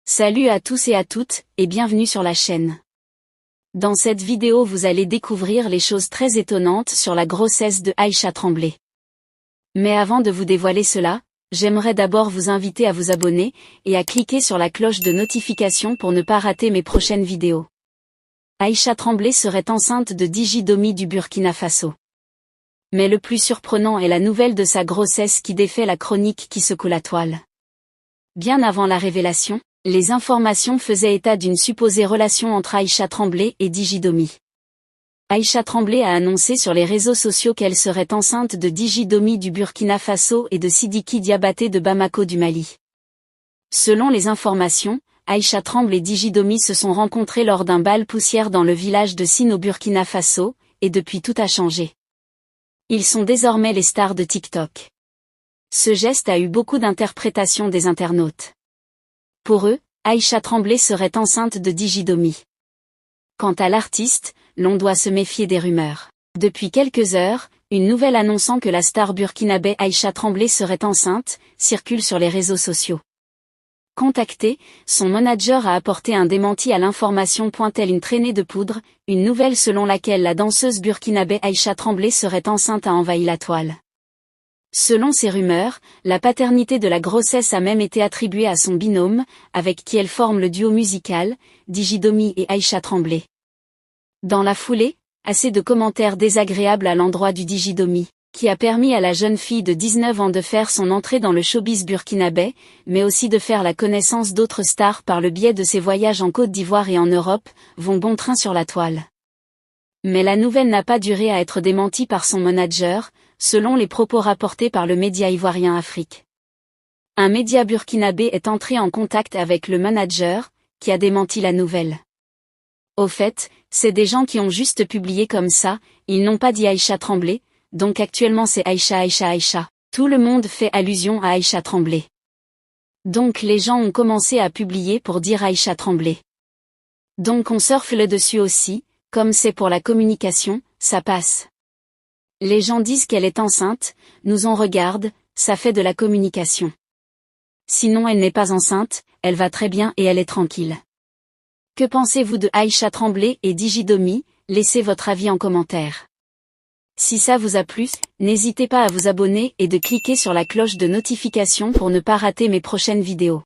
Salut à tous et à toutes, et bienvenue sur la chaîne. Dans cette vidéo vous allez découvrir les choses très étonnantes sur la grossesse de Aïcha Tremblay. Mais avant de vous dévoiler cela, j'aimerais d'abord vous inviter à vous abonner, et à cliquer sur la cloche de notification pour ne pas rater mes prochaines vidéos. Aïcha Tremblay serait enceinte de Djidji Domi du Burkina Faso. Mais le plus surprenant est la nouvelle de sa grossesse qui défait la chronique qui secoue la toile. Bien avant la révélation, les informations faisaient état d'une supposée relation entre Aïcha Tremblay et Djidji Domi. Aïcha Tremblay a annoncé sur les réseaux sociaux qu'elle serait enceinte de Djidji Domi du Burkina Faso et de Sidiki Diabaté de Bamako du Mali. Selon les informations, Aïcha Tremblay et Djidji Domi se sont rencontrés lors d'un bal poussière dans le village de Sine au Burkina Faso, et depuis tout a changé. Ils sont désormais les stars de TikTok. Ce geste a eu beaucoup d'interprétations des internautes. Pour eux, Aïcha Tremblay serait enceinte de Djidji Domi. Quant à l'artiste, l'on doit se méfier des rumeurs. Depuis quelques heures, une nouvelle annonçant que la star burkinabé Aïcha Tremblay serait enceinte, circule sur les réseaux sociaux. Contactée, son manager a apporté un démenti à l'information pointe-t-elle une traînée de poudre, une nouvelle selon laquelle la danseuse burkinabé Aïcha Tremblay serait enceinte a envahi la toile. Selon ces rumeurs, la paternité de la grossesse a même été attribuée à son binôme, avec qui elle forme le duo musical, Djidji Domi et Aïcha Tremblay. Dans la foulée, assez de commentaires désagréables à l'endroit du Djidji Domi, qui a permis à la jeune fille de 19 ans de faire son entrée dans le showbiz burkinabé, mais aussi de faire la connaissance d'autres stars par le biais de ses voyages en Côte d'Ivoire et en Europe, vont bon train sur la toile. Mais la nouvelle n'a pas duré à être démentie par son manager, selon les propos rapportés par le média ivoirien Afrique. Un média burkinabé est entré en contact avec le manager, qui a démenti la nouvelle. Au fait, c'est des gens qui ont juste publié comme ça, ils n'ont pas dit Aïcha Tremblay, donc actuellement c'est Aïcha. Tout le monde fait allusion à Aïcha Tremblay. Donc les gens ont commencé à publier pour dire Aïcha Tremblay. Donc on surfe le dessus aussi, comme c'est pour la communication, ça passe. Les gens disent qu'elle est enceinte, nous on regarde, ça fait de la communication. Sinon elle n'est pas enceinte, elle va très bien et elle est tranquille. Que pensez-vous de Aïcha Tremblay et Djidji Domi? Laissez votre avis en commentaire. Si ça vous a plu, n'hésitez pas à vous abonner et de cliquer sur la cloche de notification pour ne pas rater mes prochaines vidéos.